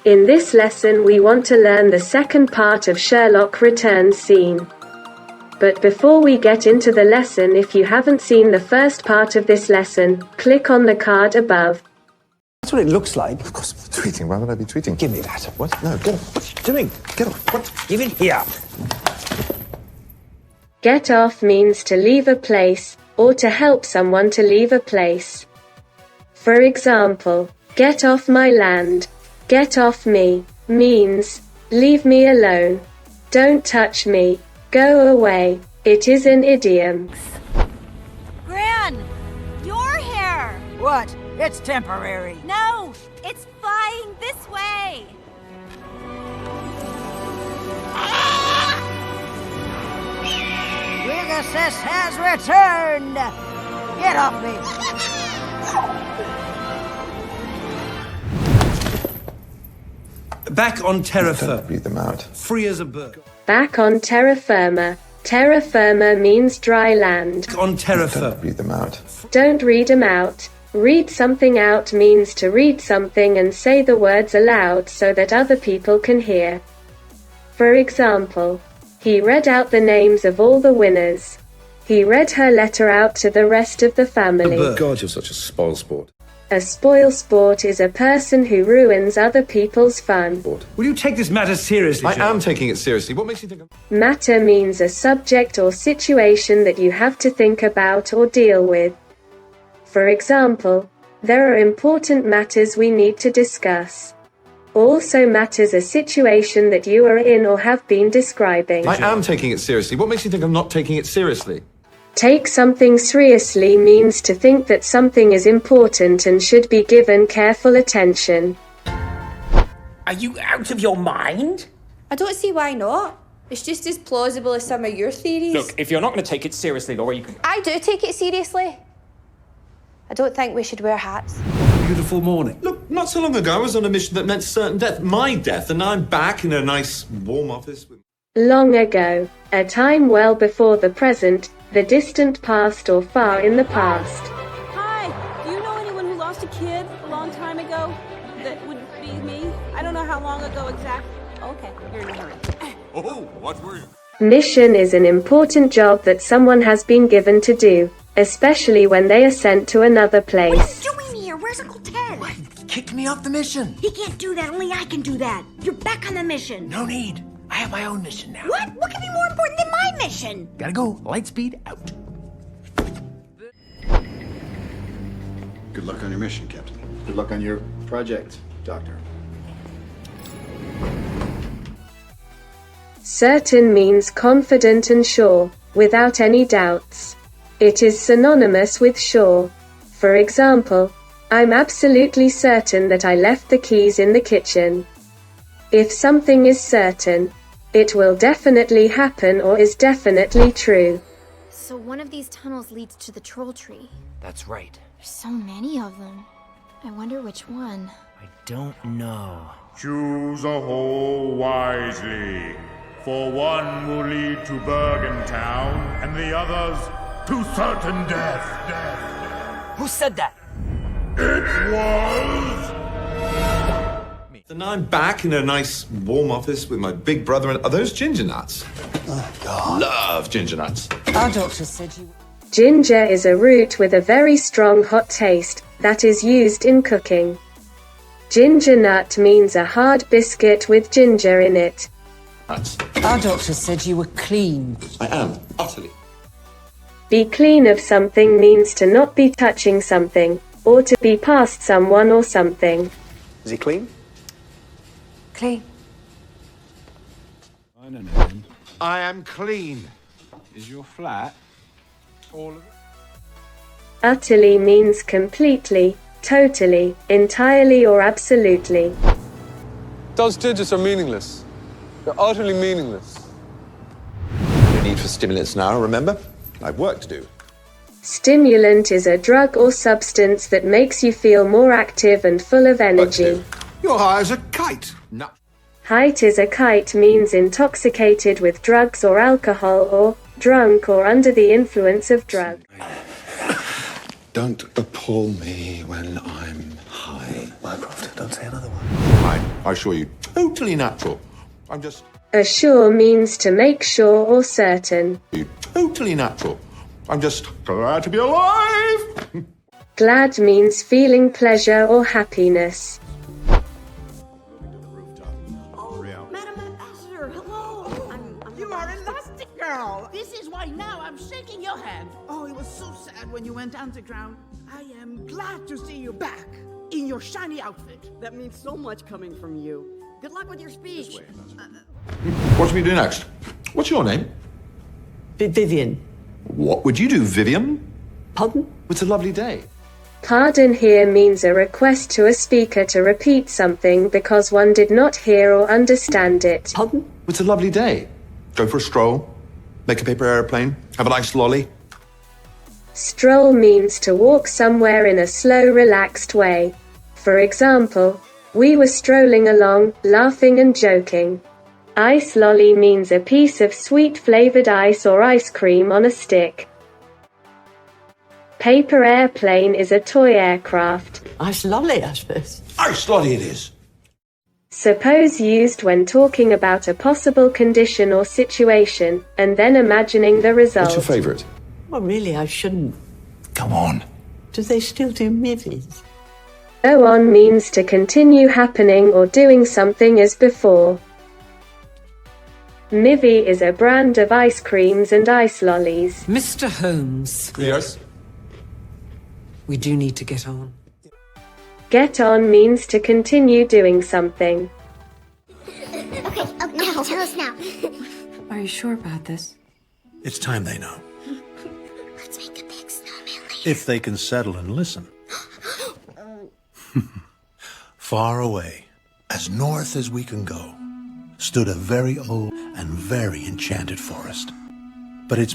In this lesson we want to learn the second part of Sherlock Returns scene. But before we get into the lesson, if you haven't seen the first part of this lesson, click on the card above. That's what it looks like. Of course I'm tweeting. Why would I be tweeting? Give me that. What? No, get off. What are you doing? Get off. What? Give it here. Get off means to leave a place, or to help someone to leave a place. For example, get off my land, get off me, means, leave me alone, don't touch me, go away. It is an idiom. Gran, you're here! What? It's temporary. No, it's flying this way! Pegasus has returned! Get off me! Back on Terra Don't firma. read them out. Free as a bird. Back on terra firma. Terra firma means dry land. Back on Terra Don't firma. read them out. Don't read 'em out. Read something out means to read something and say the words aloud so that other people can hear. For example, he read out the names of all the winners. He read her letter out to the rest of the family. God, you're such a spoilsport. A spoilsport is a person who ruins other people's fun. Will you take this matter seriously, I Sherlock? am taking it seriously. What makes you think I'm... Matter means a subject or situation that you have to think about or deal with. For example, there are important matters we need to discuss. Also matters a situation that you are in or have been describing. I am taking it seriously. What makes you think I'm not taking it seriously? Take something seriously means to think that something is important and should be given careful attention. Are you out of your mind? I don't see why not. It's just as plausible as some of your theories. Look, if you're not going to take it seriously, Laura, you can... I do take it seriously. I don't think we should wear hats. Beautiful morning. Look, not so long ago I was on a mission that meant certain death. My death. And now I'm back in a nice, warm office with... Long ago, a time well before the present, the distant past or far in the past. Hi, do you know anyone who lost a kid a long time ago? That would be me? I don't know how long ago exactly. Okay, you're in a hurry. Oh, what were you? Mission is an important job that someone has been given to do, especially when they are sent to another place. What are you doing here? Where's Uncle Ted? He kicked me off the mission. He can't do that. Only I can do that. You're back on the mission. No need. I have my own mission now. What? What could be more important than my mission? Gotta go. Lightspeed out. Good luck on your mission, Captain. Good luck on your project, Doctor. Certain means confident and sure, without any doubts. It is synonymous with sure. For example, I'm absolutely certain that I left the keys in the kitchen. If something is certain, it will definitely happen or is definitely true. So one of these tunnels leads to the troll tree. That's right. There's so many of them. I wonder which one. I don't know. Choose a hole wisely, for one will lead to Bergen Town, and the others to certain death. Who said that? It was... And now I'm back in a nice, warm office with my big brother and... Are those ginger nuts? Oh, God. Love ginger nuts. Our doctor said you... Ginger is a root with a very strong hot taste that is used in cooking. Ginger nut means a hard biscuit with ginger in it. Nuts. Our doctor said you were clean. I am, utterly. Be clean of something means to not be touching something, or to be past someone or something. Is he clean? Clean. I am clean. Is your flat all of it? Utterly means completely, totally, entirely or absolutely. Those digits are meaningless. They're utterly meaningless. No need for stimulants now, remember? I've work to do. Stimulant is a drug or substance that makes you feel more active and full of energy. You're high as a kite. No. Height is a kite means intoxicated with drugs or alcohol or drunk or under the influence of drug. Don't appall me when I'm high. Mycroft, don't say another one. I assure you, totally natural. I'm just... Assure means to make sure or certain. Totally natural. I'm just glad to be alive! Glad means feeling pleasure or happiness. Madam Ambassador, hello. You are Elastigirl. This is why now I'm shaking your hand. Oh, it was so sad when you went underground. I am glad to see you back in your shiny outfit. That means so much coming from you. Good luck with your speech. What should we do next? What's your name? Vivian. What would you do, Vivian? Pardon? It's a lovely day. Pardon here means a request to a speaker to repeat something because one did not hear or understand it. Pardon? It's a lovely day. Go for a stroll, make a paper airplane, have a nice lolly. Stroll means to walk somewhere in a slow, relaxed way. For example, we were strolling along, laughing and joking. Ice lolly means a piece of sweet-flavored ice or ice cream on a stick. Paper airplane is a toy aircraft. Ice lolly, I suppose. Ice lolly it is. Suppose used when talking about a possible condition or situation, and then imagining the result. What's your favourite? Well, really, I shouldn't. Come on. Do they still do Mivvies? Go on means to continue happening or doing something as before. Mivvi is a brand of ice creams and ice lollies. Mr. Holmes. Yes? We do need to get on. Get on means to continue doing something. Okay, tell us now. Are you sure about this? It's time they know. Let's make a big snowman later. If they can settle and listen. Far away, as north as we can go, stood a very old and very enchanted forest. But its